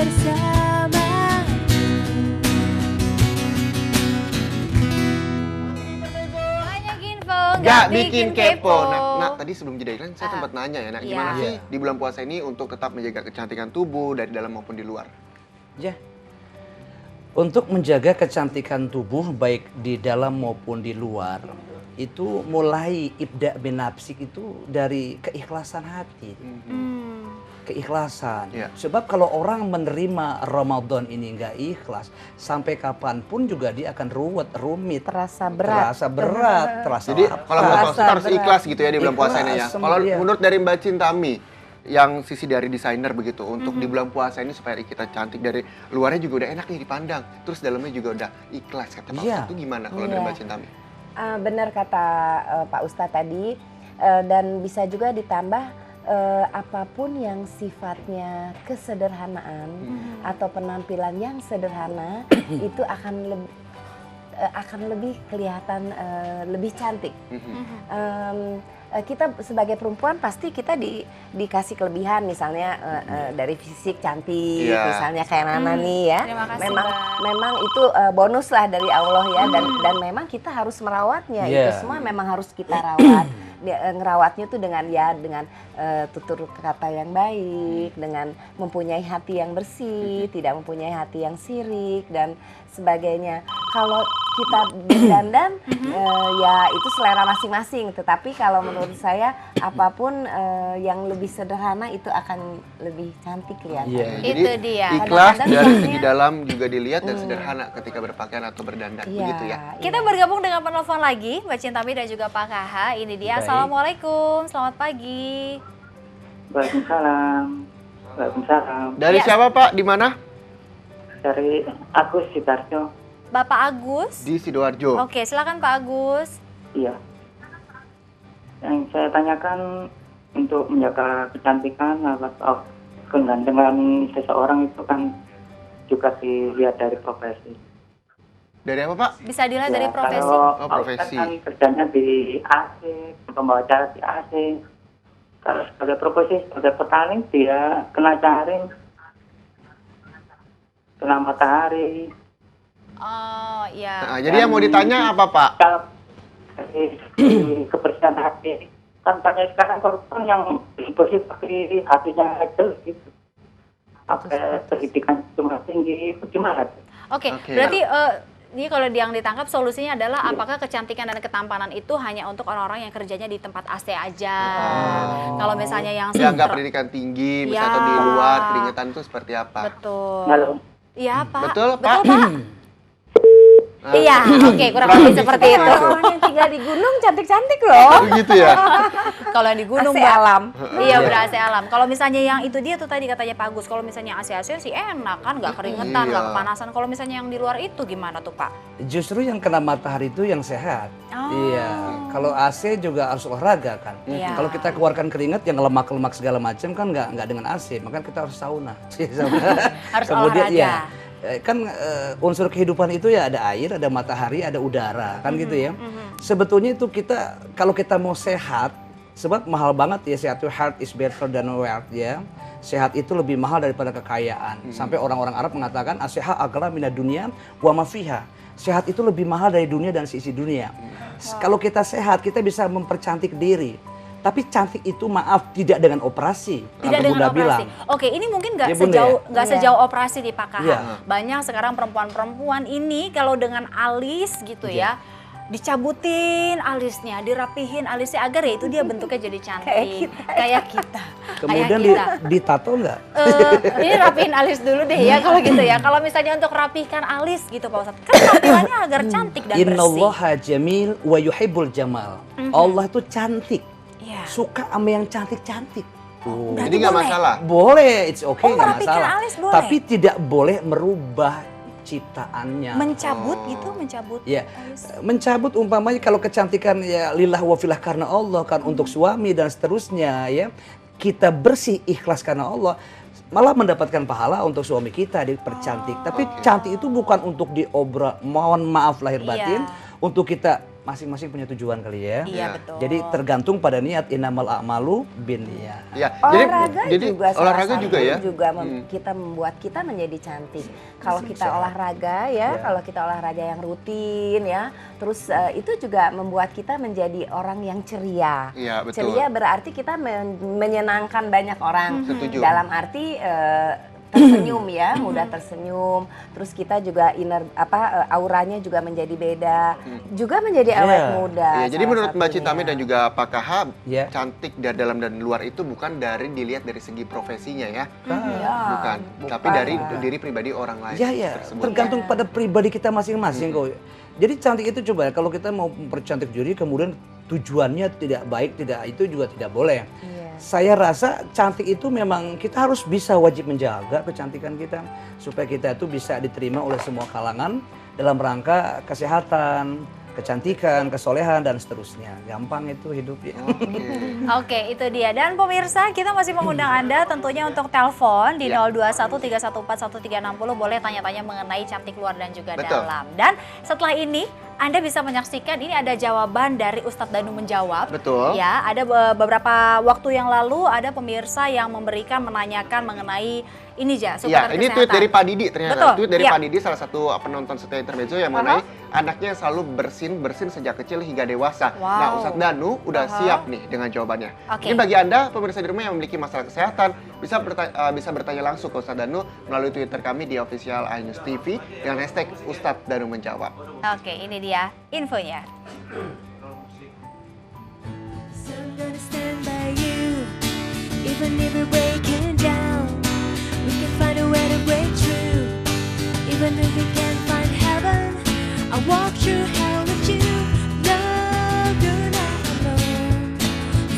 bersama. Banyak info, Gak bikin kepo. kepo. Nah, tadi sebelum jeda iklan saya sempat nanya ya, gimana Iya. sih di bulan puasa ini untuk tetap menjaga kecantikan tubuh dari dalam maupun di luar? Ya. Untuk menjaga kecantikan tubuh baik di dalam maupun di luar, itu mulai ibda binapsik itu dari keikhlasan hati. Keikhlasan. Iya. Sebab kalau orang menerima Ramadan ini nggak ikhlas, sampai kapanpun juga dia akan rumit. Terasa berat. Terasa Jadi lapar. kalau bulan puasa Rasa harus berat. ikhlas gitu ya di bulan Ikhlas, puasa ini ya. semua Kalau dia. menurut dari Mbak Cintami, yang sisi dari desainer begitu, untuk di bulan puasa ini supaya kita cantik dari luarnya juga udah enak nih dipandang, terus dalamnya juga udah ikhlas kata Pak Iya. Ustadz, itu gimana kalau dari Iya. Mbak Cintami? Benar kata Pak Ustadz tadi, dan bisa juga ditambah apapun yang sifatnya kesederhanaan atau penampilan yang sederhana itu akan lebih kelihatan lebih cantik. Kita sebagai perempuan pasti kita dikasih kelebihan, misalnya dari fisik cantik, Iya. misalnya kayak Nana nih ya. Terima kasih, memang Mbak. memang itu bonus lah dari Allah ya, dan memang kita harus merawatnya. Iya. Itu semua memang harus kita rawat. Ngerawatnya tuh dengan tutur kata yang baik, dengan mempunyai hati yang bersih, tidak mempunyai hati yang sirik dan sebagainya. Kalau kita berdandan ya itu selera masing-masing, tetapi kalau menurut saya apapun yang lebih sederhana itu akan lebih cantik kelihatan. Iya. Jadi Itu dia. ikhlas Kadang-kadang dari misalnya- segi dalam juga dilihat dan sederhana ketika berpakaian atau berdandan, Iya, begitu ya. Kita bergabung dengan penelpon lagi, Mbak Cintami dan juga Pak KH. Ini dia. Baik. Assalamualaikum, selamat pagi. Waalaikumsalam. Waalaikumsalam. Dari Ya. siapa Pak? Di mana? Dari Agus Sidarjo. Bapak Agus. Di Sidoarjo. Oke, silakan Pak Agus. Iya. Yang saya tanyakan untuk menjaga kecantikan atau kegantengan seseorang itu kan juga dilihat dari profesi. Dari apa Pak? Bisa dilihat dari profesi. Kalau Oh, Pak profesi. Ustadz kan kerjanya di AC, pembawa acara di AC. Kalau sebagai profesi, sebagai petani dia kena jaring, kena matahari. Oh, iya. Nah, jadi yang mau ditanya apa Pak? Kalau dari kebersihan hati kan banyak sekarang korban yang bersih tapi hatinya jelek gitu. Apa pendidikan cuma tinggi itu gimana? Oke, Oke. berarti ini kalau yang ditangkap solusinya adalah apakah kecantikan dan ketampanan itu hanya untuk orang-orang yang kerjanya di tempat AC aja. Kalau misalnya yang Yang nggak pendidikan tinggi, Ya. misalnya atau di luar keringetan itu seperti apa? Betul. Halo. Iya, Pak. Betul, Pak. Betul, Pak. Nah, Iya, oke, kurang lebih seperti itu. Orang yang tinggal di gunung cantik-cantik loh. Begitu ya. Kalau yang di gunung, AC Mbak. alam. Iya, ber-AC alam. Kalau misalnya yang itu dia tuh tadi katanya Pak Agus, kalau misalnya AC-AC sih enak kan, nggak keringetan, nggak Iya. kepanasan. Kalau misalnya yang di luar itu gimana tuh, Pak? Justru yang kena matahari itu yang sehat. Oh. Iya. Kalau AC juga harus olahraga kan. Iya. Kalau kita keluarkan keringat yang lemak-lemak segala macam kan nggak dengan AC, makanya kita harus sauna. Harus Kemudian olahraga. ya kan unsur kehidupan itu ya ada air, ada matahari, ada udara kan gitu ya. Sebetulnya itu kita kalau kita mau sehat, sebab mahal banget ya sehat, itu health is better than wealth ya. Sehat itu lebih mahal daripada kekayaan. Sampai orang-orang Arab mengatakan as-siha aghla minad dunya wa ma fiha. Sehat itu lebih mahal dari dunia dan sisi dunia. Kalau kita sehat, kita bisa mempercantik diri. Tapi cantik itu maaf tidak dengan operasi. Tidak Kalau dengan Bunda operasi. bilang. Oke, ini mungkin nggak Ya, Bunda, sejauh ya? nggak Iya. sejauh operasi di Pak KH. Iya. Banyak sekarang perempuan-perempuan ini kalau dengan alis gitu ya, dicabutin alisnya, dirapihin alisnya agar ya itu dia bentuknya jadi cantik. Kayak kita. Kemudian Kayak kita. ditato enggak? Ini rapihin alis dulu deh ya kalau gitu ya. Kalau misalnya untuk rapihkan alis gitu Pak Ustadz, kan tampilannya agar cantik dan bersih. Innallaha jamil wa yuhibbul jamal. Allah itu cantik. Iya. Suka sama yang cantik-cantik. Tuh. Berarti Jadi nggak boleh? masalah. Boleh, it's okay, Oh, nggak merapikan masalah. alis boleh? Tapi tidak boleh merubah ciptaannya. Mencabut gitu, mencabut Ya, alis. mencabut umpamanya kalau kecantikan ya lillah wa filah karena Allah kan untuk suami dan seterusnya ya. Kita bersih ikhlas karena Allah, malah mendapatkan pahala untuk suami kita dipercantik. Tapi cantik itu bukan untuk diobrak, mohon maaf lahir batin, Iya. untuk kita masing-masing punya tujuan kali ya. Iya, Ya. betul. Jadi tergantung pada niat, innamal a'malu binniyat. Ya, Olahraga jadi juga salah olahraga satu juga ya. juga kita membuat kita menjadi cantik. Kalau kita olahraga ya, kalau kita olahraga yang rutin ya, terus itu juga membuat kita menjadi orang yang ceria. Iya, betul. Ceria berarti kita menyenangkan banyak orang. Setuju. Dalam arti tersenyum ya, mudah tersenyum. Terus kita juga auranya juga menjadi beda, juga menjadi awet muda. Iya, jadi salah menurut Mbak satunya. Citami dan juga Pak Kahab, Ya. cantik dari dalam dan luar itu bukan dilihat dari segi profesinya ya. Ya, Bukan, tapi dari diri pribadi orang lain Ya, ya, tersebut. tergantung pada pribadi kita masing-masing kok. Jadi cantik itu coba kalau kita mau mempercantik diri kemudian tujuannya tidak baik, itu juga tidak boleh. Iya. Saya rasa cantik itu memang kita harus bisa wajib menjaga kecantikan kita supaya kita itu bisa diterima oleh semua kalangan dalam rangka kesehatan, kecantikan, kesolehan dan seterusnya. Gampang itu hidup ya. Oke, itu dia. Dan pemirsa, kita masih mengundang Anda tentunya untuk telepon di 0213141360. Boleh tanya-tanya mengenai cantik luar dan juga Betul. dalam. Dan setelah ini, Anda bisa menyaksikan ini ada jawaban dari Ustadz Danu menjawab. Betul. Ya, ada beberapa waktu yang lalu ada pemirsa yang menanyakan mengenai ini Ya, seputar ini kesehatan. tweet dari Pak Didi ternyata. Betul, Tweet dari ya. Pak Didi, salah satu penonton setia intermezzo yang mengenai anaknya yang selalu bersin sejak kecil hingga dewasa. Wow. Nah, Ustadz Danu udah siap nih dengan jawabannya. Oke. Ini bagi Anda pemirsa di rumah yang memiliki masalah kesehatan, bisa bertanya langsung ke Ustadz Danu melalui Twitter kami di official iNews TV dengan hashtag Ustadz Danu menjawab. Oke, ini dia infonya. So I'm gonna stand by you, even if we're breaking down. We can find a way to break through, even if we can't find heaven. I'll walk through hell with you. No, you're not alone.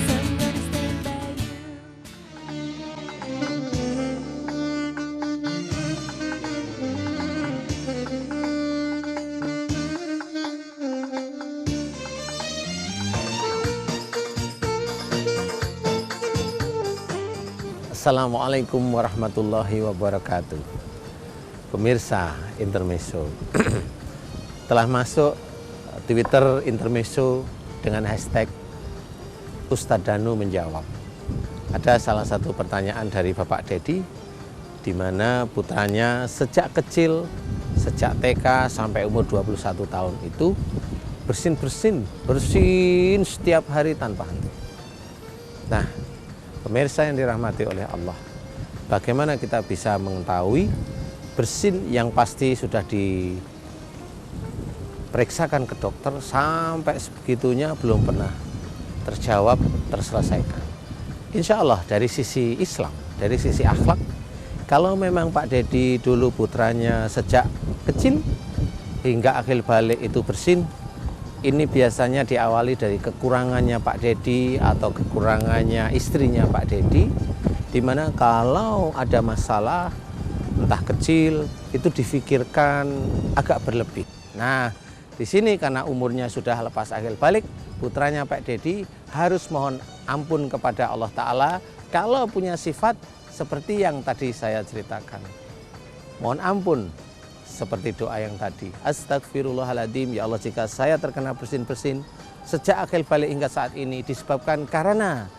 So I'm gonna stand by you. Assalamualaikum warahmatullahi wabarakatuh. Pemirsa Intermezzo, telah masuk Twitter Intermezzo dengan hashtag Ustadz Danu menjawab. Ada salah satu pertanyaan dari Bapak Dedi, di mana putranya sejak kecil, sejak TK sampai umur 21 tahun itu bersin setiap hari tanpa henti. Nah, pemirsa yang dirahmati oleh Allah, bagaimana kita bisa mengetahui bersin yang pasti sudah diperiksakan ke dokter sampai sebegitunya belum pernah terjawab, terselesaikan. Insya Allah dari sisi Islam, dari sisi akhlak, kalau memang Pak Dedi dulu putranya sejak kecil hingga akhir balik itu bersin, ini biasanya diawali dari kekurangannya Pak Dedi atau kekurangannya istrinya Pak Dedi, di mana kalau ada masalah entah kecil itu difikirkan agak berlebih. Nah, di sini karena umurnya sudah lepas akil balik, putranya Pak Dedi harus mohon ampun kepada Allah Ta'ala kalau punya sifat seperti yang tadi saya ceritakan. Mohon ampun seperti doa yang tadi. Astagfirullahaladzim, ya Allah, jika saya terkena bersin-bersin sejak akil balik hingga saat ini disebabkan karena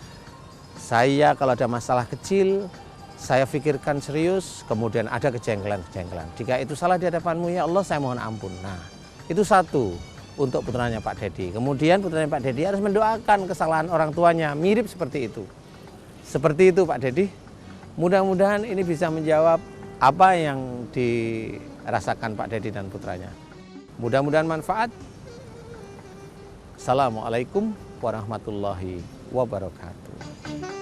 saya kalau ada masalah kecil, saya pikirkan serius, kemudian ada kejengkelan-kejengkelan. Jika itu salah di hadapanmu, ya Allah, saya mohon ampun. Nah, itu satu untuk putranya Pak Dedi. Kemudian putranya Pak Dedi harus mendoakan kesalahan orang tuanya, mirip seperti itu. Seperti itu Pak Dedi. Mudah-mudahan ini bisa menjawab apa yang dirasakan Pak Dedi dan putranya. Mudah-mudahan manfaat. Assalamualaikum warahmatullahi wabarakatuh.